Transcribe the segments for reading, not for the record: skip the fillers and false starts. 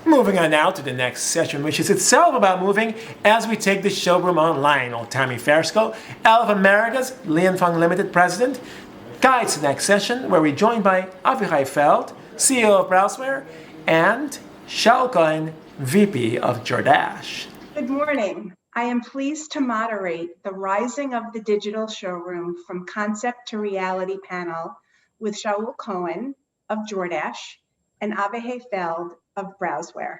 Moving on now to the next session, which is itself about moving as we take the showroom online. Tami Fersko, of America's Fung Limited President, guides the next session where we're joined by Avihay Feld, CEO of Browzwear, and Shaul Cohen, VP of Jordache. Good morning. I am pleased to moderate the Rising of the Digital Showroom from Concept to Reality panel with Shaul Cohen of Jordache and Avihay Feld of Browzwear.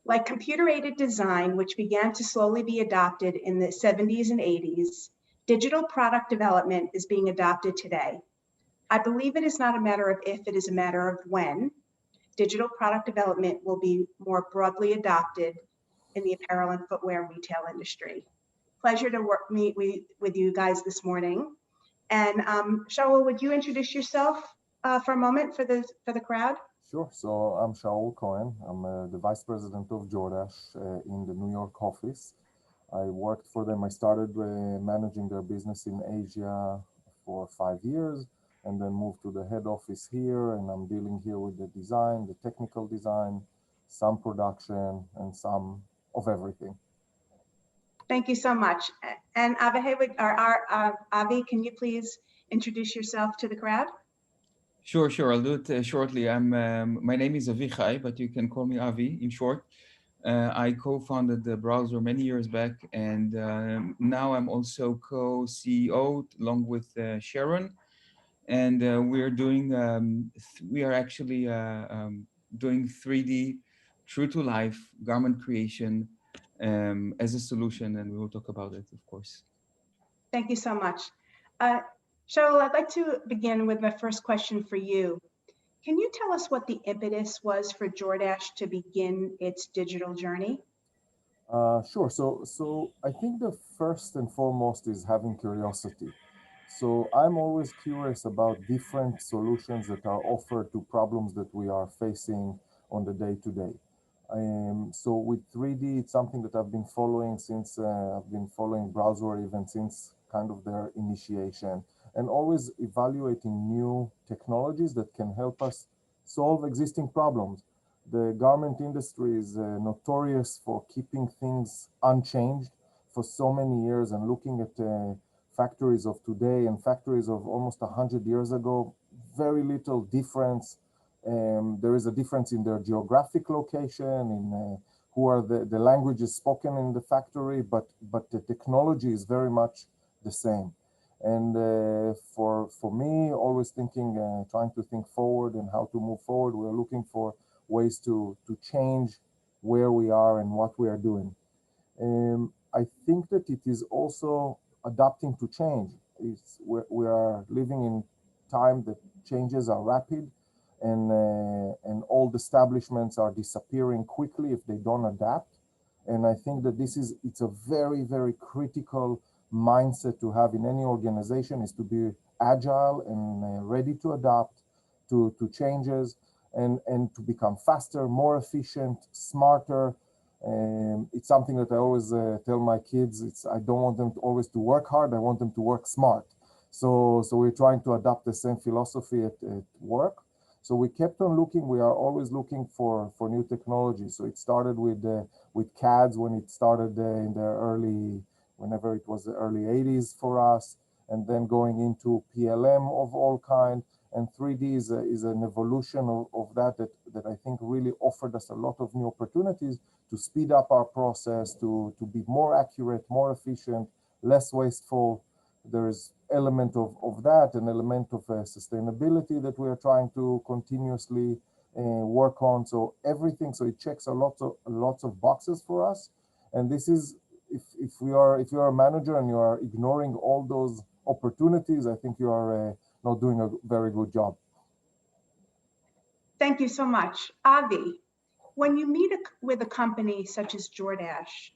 Like computer-aided design, which began to slowly be adopted in the 70s and 80s, digital product development is being adopted today. I believe it is not a matter of if, it is a matter of when. Digital product development will be more broadly adopted in the apparel and footwear retail industry. Pleasure to meet with you guys this morning. And Shaul, would you introduce yourself for a moment for the crowd? Sure. So I'm Shaul Cohen. I'm the Vice President of Jordache in the New York office. I worked for them. I started managing their business in Asia for 5 years and then moved to the head office here. And I'm dealing here with the design, the technical design, some production, and some of everything. Thank you so much. And Avihay, Avi, can you please introduce yourself to the crowd? Sure. I'll do it shortly. My name is Avihay, but you can call me Avi in short. I co-founded the Browzwear many years back, and now I'm also co-CEO along with Sharon. And we are actually doing 3D true to life garment creation as a solution, and we will talk about it, of course. Thank you so much. Shaul, I'd like to begin with my first question for you. Can you tell us what the impetus was for Jordache to begin its digital journey? Sure. So I think the first and foremost is having curiosity. So I'm always curious about different solutions that are offered to problems that we are facing on the day-to-day. So with 3D, it's something that I've been following since I've been following Browzwear even since kind of their initiation, and always evaluating new technologies that can help us solve existing problems. The garment industry is notorious for keeping things unchanged for so many years, and looking at factories of today and factories of almost 100 years ago, very little difference. There is a difference in their geographic location, in who are the languages spoken in the factory, but the technology is very much the same. And for me, always thinking, trying to think forward and how to move forward, we're looking for ways to change where we are and what we are doing. I think that it is also adapting to change. We are living in time that changes are rapid, and old establishments are disappearing quickly if they don't adapt. And I think that it's a very, very critical mindset to have in any organization, is to be agile and ready to adapt to changes and to become faster, more efficient, smarter. It's something that I always tell my kids. I don't want them always to work hard. I want them to work smart. So we're trying to adopt the same philosophy at work. So we kept on looking. We are always looking for new technology. So it started with CADs when it started in the whenever it was the early 80s for us, and then going into PLM of all kind. And 3D is an evolution of that I think really offered us a lot of new opportunities to speed up our process, to be more accurate, more efficient, less wasteful. There's element of that, an element of sustainability that we are trying to continuously work on. So everything, so it checks lots of boxes for us. And this is, if you are a manager and you are ignoring all those opportunities, I think you are not doing a very good job. Thank you so much. Avi, when you meet with a company such as Jordache,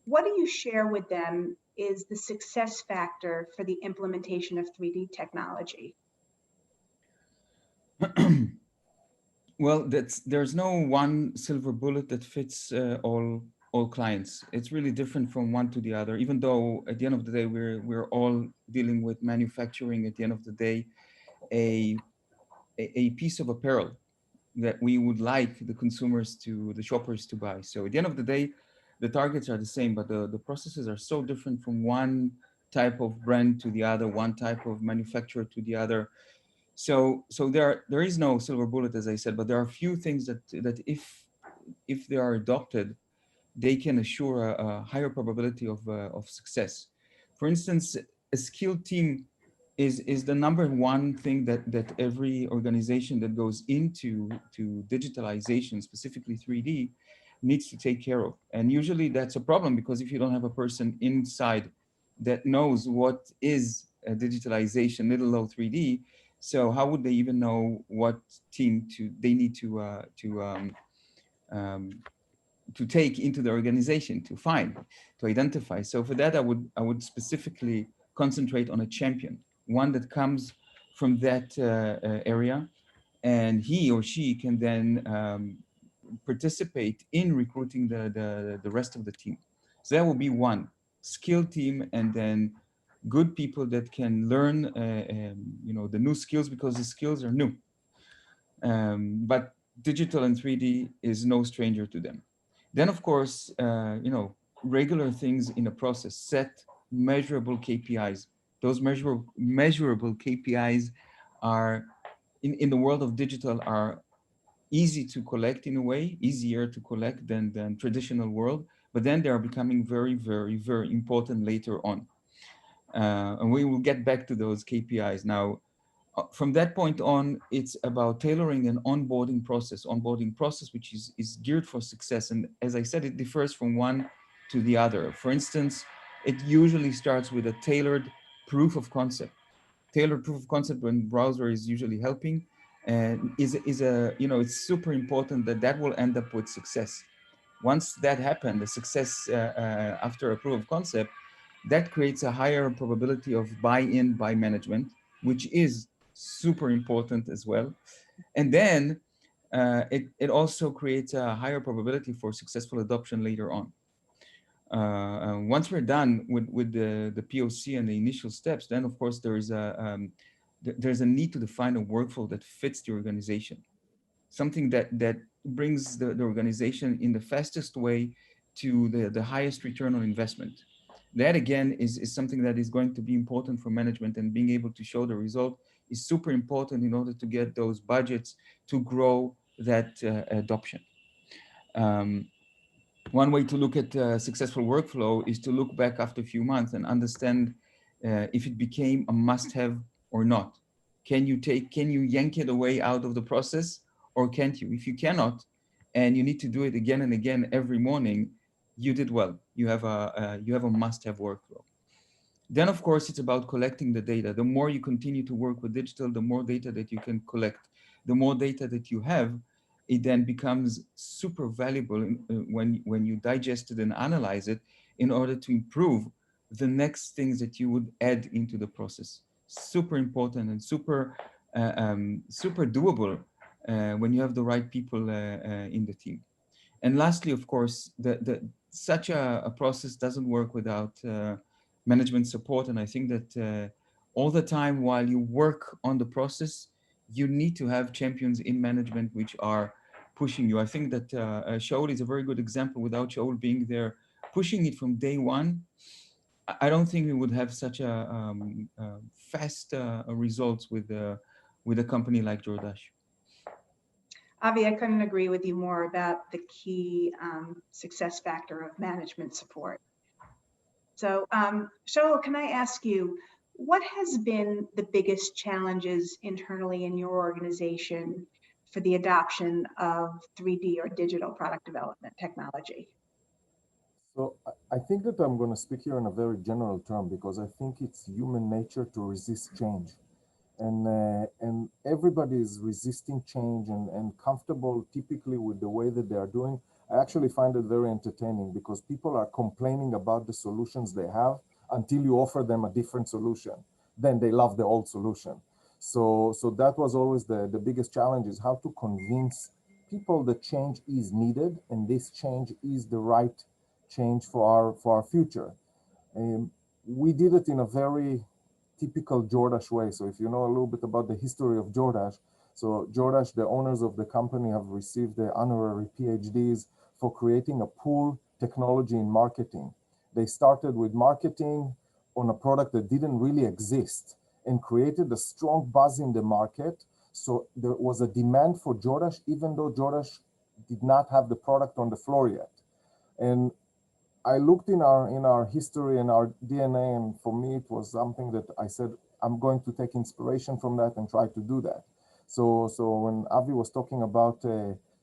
what do you share with them is the success factor for the implementation of 3D technology? Well, there's no one silver bullet that fits all clients. It's really different from one to the other, even though at the end of the day, we're all dealing with manufacturing at the end of the day, a piece of apparel. that we would like the consumers to, the shoppers to buy. So at the end of the day, the targets are the same, but the processes are so different from one type of brand to the other, one type of manufacturer to the other. So there is no silver bullet, as I said, but there are a few things that if they are adopted, they can assure a higher probability of success. For instance, a skilled team is the number one thing that every organization that goes into digitalization, specifically 3D, needs to take care of. And usually that's a problem, because if you don't have a person inside that knows what is a digitalization, little low 3D, so how would they even know what team they need um, to take into the organization, to find, to identify. So for that, I would specifically concentrate on a champion, one that comes from that area, and he or she can then participate in recruiting the rest of the team. So that will be one skilled team, and then good people that can learn the new skills, because the skills are new. But digital and 3D is no stranger to them. Then, of course, regular things in a process, set measurable KPIs. Those measurable KPIs are, in the world of digital, are easy to collect in a way, easier to collect than traditional world, but then they are becoming very, very, very important later on. And we will get back to those KPIs. Now, from that point on, it's about tailoring an onboarding process which is geared for success. And as I said, it differs from one to the other. For instance, it usually starts with a tailored proof of concept. Tailored proof of concept, when Browzwear is usually helping, and it's super important that will end up with success. Once that happened, the success after a proof of concept, that creates a higher probability of buy-in by management, which is super important as well. And then it also creates a higher probability for successful adoption later on. Once we're done with the POC and the initial steps, then of course there's a need to define a workflow that fits the organization, something that brings the organization in the fastest way to the highest return on investment. That again is something that is going to be important for management, and being able to show the result is super important in order to get those budgets to grow that adoption. One way to look at a successful workflow is to look back after a few months and understand if it became a must-have or not. Can you yank it away out of the process, or can't you? If you cannot, and you need to do it again and again every morning, you did well. You have a must-have workflow. Then, of course, it's about collecting the data. The more you continue to work with digital, the more data that you can collect. The more data that you have, it then becomes super valuable when you digest it and analyze it in order to improve the next things that you would add into the process. Super important and super doable when you have the right people in the team. And lastly, of course, such a process doesn't work without management support. And I think that all the time while you work on the process, you need to have champions in management which are pushing you. I think that Shaul is a very good example. Without Shaul being there, pushing it from day one, I don't think we would have such a fast results with a company like Jordache. Avi, I couldn't agree with you more about the key success factor of management support. So, Shaul, can I ask you, what has been the biggest challenges internally in your organization for the adoption of 3D or digital product development technology? So I think that I'm going to speak here in a very general term, because I think it's human nature to resist change. And everybody is resisting change and comfortable typically with the way that they are doing. I actually find it very entertaining, because people are complaining about the solutions they have until you offer them a different solution. Then they love the old solution. So that was always the biggest challenge, is how to convince people that change is needed, and this change is the right change for our future. We did it in a very typical Jordache way. So if you know a little bit about the history of Jordache, So Jordache, the owners of the company, have received the honorary PhDs for creating a pull technology in marketing. They started with marketing on a product that didn't really exist and created a strong buzz in the market. So there was a demand for Jordache, even though Jordache did not have the product on the floor yet. And I looked in our history and our DNA, and for me, it was something that I said, I'm going to take inspiration from that and try to do that. So when Avi was talking about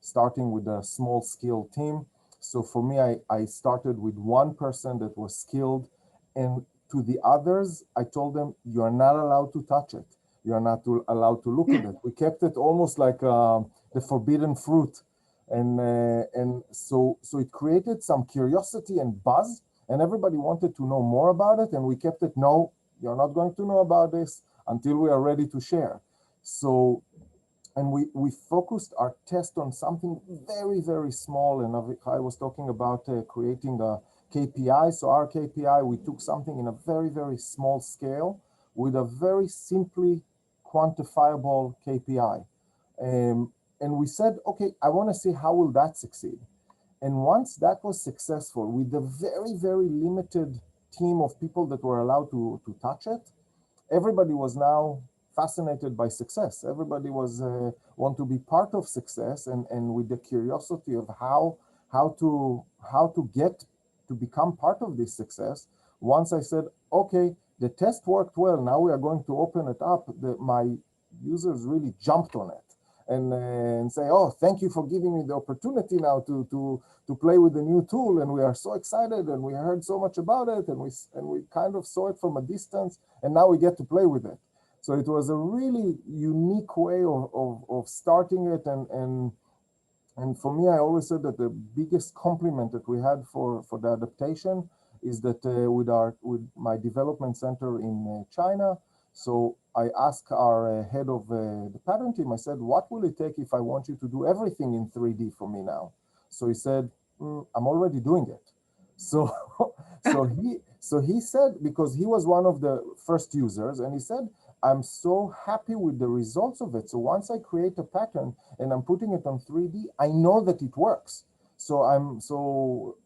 starting with a small skill team, so for me, I started with one person that was skilled, and to the others, I told them, you are not allowed to touch it. You are not allowed to look at it. We kept it almost like the forbidden fruit. And so it created some curiosity and buzz, and everybody wanted to know more about it, and we kept it, no, you're not going to know about this until we are ready to share. So, and we focused our test on something very, very small, and Avihay was talking about creating a KPI. So our KPI, we took something in a very, very small scale with a very simply quantifiable KPI. And we said, okay, I want to see how will that succeed. And once that was successful, with a very, very limited team of people that were allowed to touch it, everybody was now fascinated by success. Everybody was want to be part of success, and with the curiosity of how to get to become part of this success. Once I said, okay, the test worked well, now we are going to open it up, my users really jumped on it and say, oh, thank you for giving me the opportunity now to play with the new tool, and we are so excited, and we heard so much about it, and we kind of saw it from a distance, and now we get to play with it. So it was a really unique way of starting it, and for me, I always said that the biggest compliment that we had for the adaptation is that with my development center in China. So I asked our head of the pattern team, I said, what will it take if I want you to do everything in 3D for me now? So he said, I'm already doing it. So he said, because he was one of the first users, and he said, I'm so happy with the results of it. So once I create a pattern and I'm putting it on 3D, I know that it works. So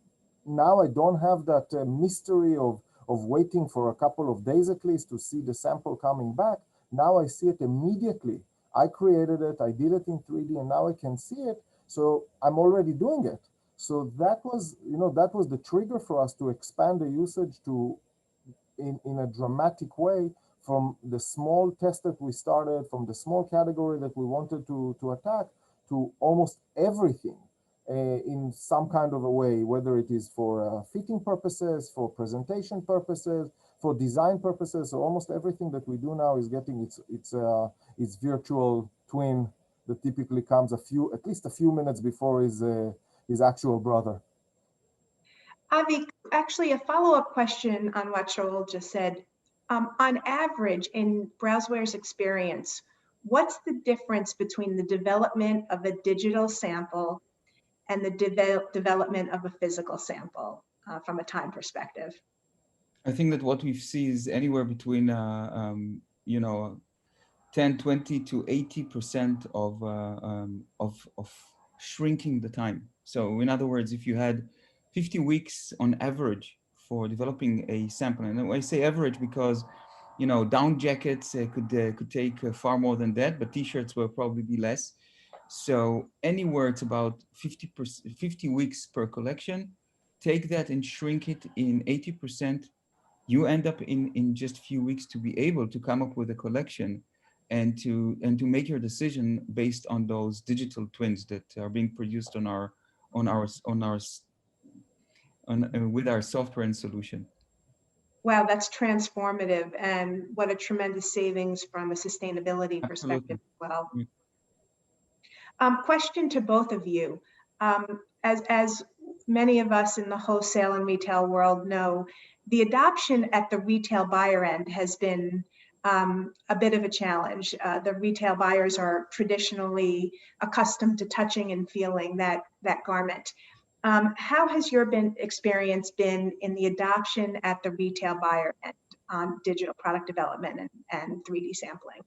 now I don't have that mystery of waiting for a couple of days at least to see the sample coming back. Now I see it immediately. I created it, I did it in 3D, and now I can see it. So I'm already doing it. So that was the trigger for us to expand the usage in a dramatic way, from the small test that we started, from the small category that we wanted to attack, to almost everything. In some kind of a way, whether it is for fitting purposes, for presentation purposes, for design purposes. So almost everything that we do now is getting its virtual twin that typically comes at least a few minutes before his actual brother. Avi, actually a follow-up question on what Shaul just said. On average, in Browzwear's experience, what's the difference between the development of a digital sample and the development of a physical sample from a time perspective? I think that what we see is anywhere between 10, 20 to 80% of shrinking the time. So in other words, if you had 50 weeks on average for developing a sample, and I say average because down jackets could take far more than that, but t-shirts will probably be less. So anywhere it's about 50 weeks per collection. Take that and shrink it in 80%. You end up in just a few weeks to be able to come up with a collection and to make your decision based on those digital twins that are being produced with our software and solution. Wow, that's transformative, and what a tremendous savings from a sustainability perspective as well. Question to both of you. As many of us in the wholesale and retail world know, the adoption at the retail buyer end has been a bit of a challenge. The retail buyers are traditionally accustomed to touching and feeling that garment. How has your experience been in the adoption at the retail buyer end on digital product development and 3D sampling?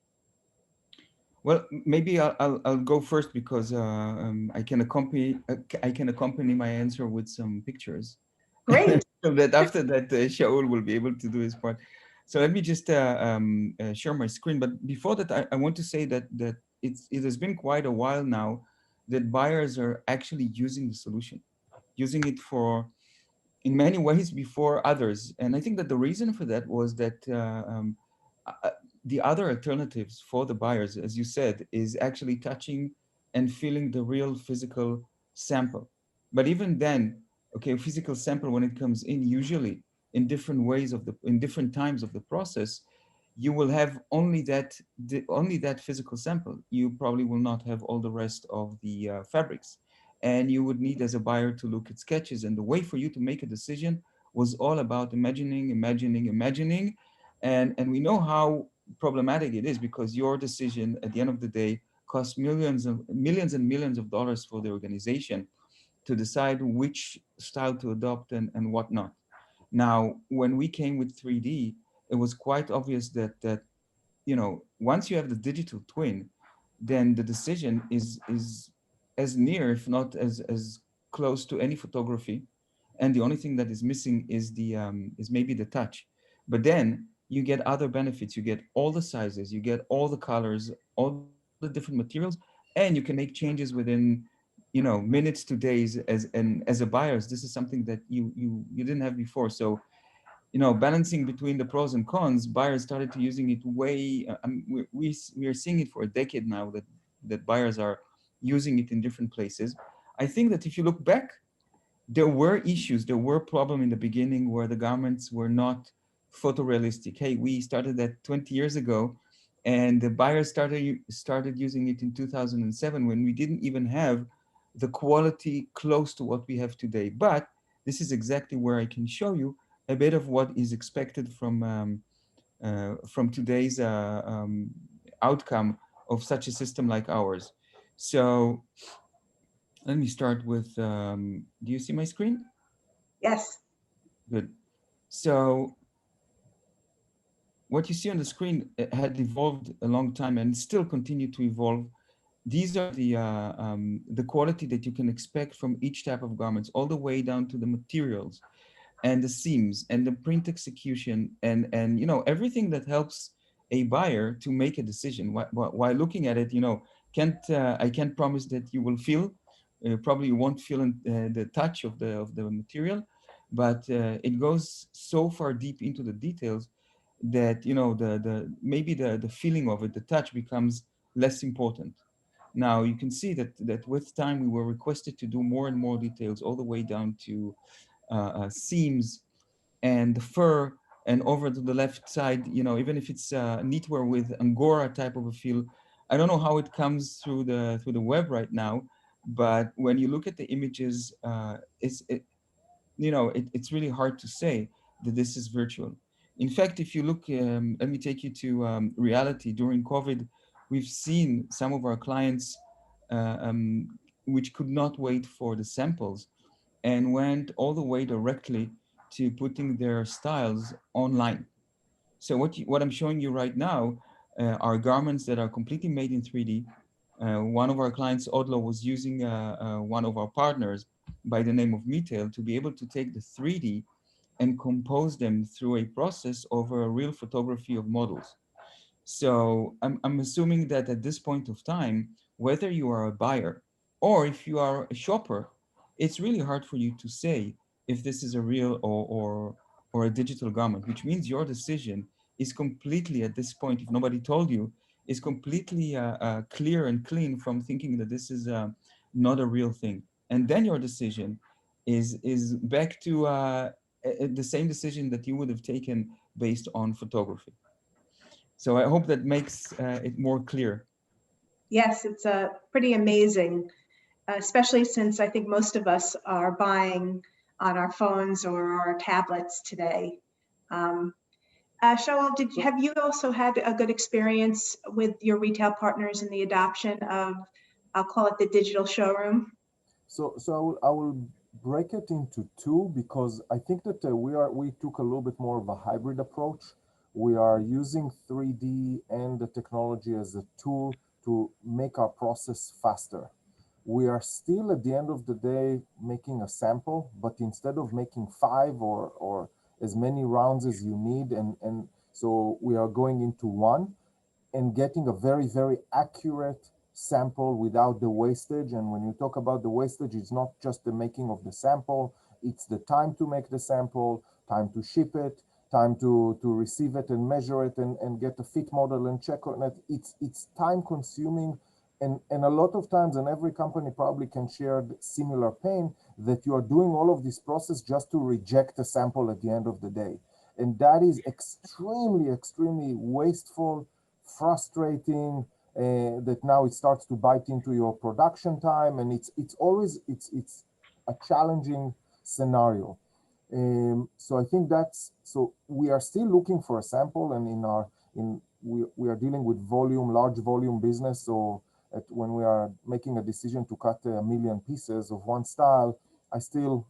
Well, maybe I'll go first because I can accompany my answer with some pictures, Great. so that after that Shaul will be able to do his part. So let me just share my screen. But before that, I want to say that it has been quite a while now that buyers are actually using the solution, using it for in many ways before others. And I think that the reason for that was that uh, the other alternatives for the buyers, as you said, is actually touching and feeling the real physical sample. But even then, okay, physical sample when it comes in, usually in different ways in different times of the process, you will have only that physical sample. You probably will not have all the rest of the fabrics, and you would need as a buyer to look at sketches. And the way for you to make a decision was all about imagining. And we know how problematic it is, because your decision at the end of the day costs millions and millions of dollars for the organization to decide which style to adopt and what not. Now, when we came with 3D, it was quite obvious that once you have the digital twin, then the decision is as near, if not as close to any photography. And the only thing that is missing is maybe the touch. But then you get other benefits. You get all the sizes, you get all the colors, all the different materials, and you can make changes within minutes to days. As a buyers, this is something that you didn't have before. So balancing between the pros and cons, buyers started to using it way. We are seeing it for a decade now that buyers are using it in different places. I think that if you look back, there were issues, there were problems in the beginning where the garments were not photorealistic. Hey, we started that 20 years ago, and the buyers started using it in 2007 when we didn't even have the quality close to what we have today. But this is exactly where I can show you a bit of what is expected from today's outcome of such a system like ours. So let me start with, do you see my screen? Yes. Good. So what you see on the screen had evolved a long time and still continue to evolve. These are the quality that you can expect from each type of garments, all the way down to the materials and the seams and the print execution and everything that helps a buyer to make a decision while looking at it. Can't I can't promise that you will feel, probably you won't feel the touch of the material, but it goes so far deep into the details that the maybe the feeling of it, the touch, becomes less important. Now you can see that with time we were requested to do more and more details, all the way down to seams and the fur. And over to the left side, even if it's knitwear with angora type of a feel, I don't know how it comes through the web right now, but when you look at the images, it's really hard to say that this is virtual. In fact, if you look, let me take you to reality. During COVID, we've seen some of our clients which could not wait for the samples and went all the way directly to putting their styles online. So what I'm showing you right now are garments that are completely made in 3D. One of our clients, Odlo, was using one of our partners by the name of Metail to be able to take the 3D and compose them through a process over a real photography of models. So I'm assuming that at this point of time, whether you are a buyer or if you are a shopper, it's really hard for you to say if this is a real or a digital garment, which means your decision is completely, at this point, if nobody told you, is completely clear and clean from thinking that this is not a real thing. And then your decision is back to the same decision that you would have taken based on photography. So I hope that makes it more clear. Yes, it's pretty amazing, especially since I think most of us are buying on our phones or our tablets today. Um, Shaul, have you also had a good experience with your retail partners in the adoption of, I'll call it the digital showroom? So I will break it into two, because I think that we took a little bit more of a hybrid approach. We are using 3D and the technology as a tool to make our process faster. We are still at the end of the day making a sample, but instead of making 5 or as many rounds as you need, and so we are going into 1 and getting a very, very accurate sample without the wastage. And when you talk about the wastage, it's not just the making of the sample, it's the time to make the sample, time to ship it, time to receive it and measure it and get a fit model and check on it. It's time consuming. And a lot of times, and every company probably can share the similar pain, that you are doing all of this process just to reject a sample at the end of the day. And that is extremely, extremely wasteful, frustrating, that now it starts to bite into your production time. And it's always a challenging scenario. So I think so we are still looking for a sample, and we are dealing with large volume business. So when we are making a decision to cut 1 million pieces of one style, I still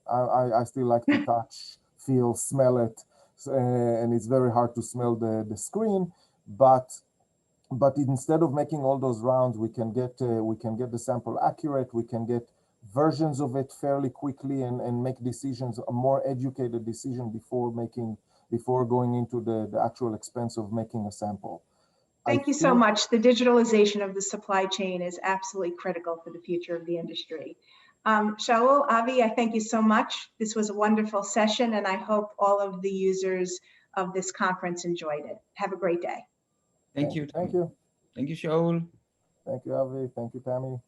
like to touch, feel, smell it, and it's very hard to smell the screen. But instead of making all those rounds, we can get the sample accurate. We can get versions of it fairly quickly and make decisions, a more educated decision before going into the actual expense of making a sample. Thank you so much. The digitalization of the supply chain is absolutely critical for the future of the industry. Shaul, Avi, I thank you so much. This was a wonderful session, and I hope all of the users of this conference enjoyed it. Have a great day. Thank you. Thank you. Thank you, Shaul. Thank you, Avi. Thank you, Tami.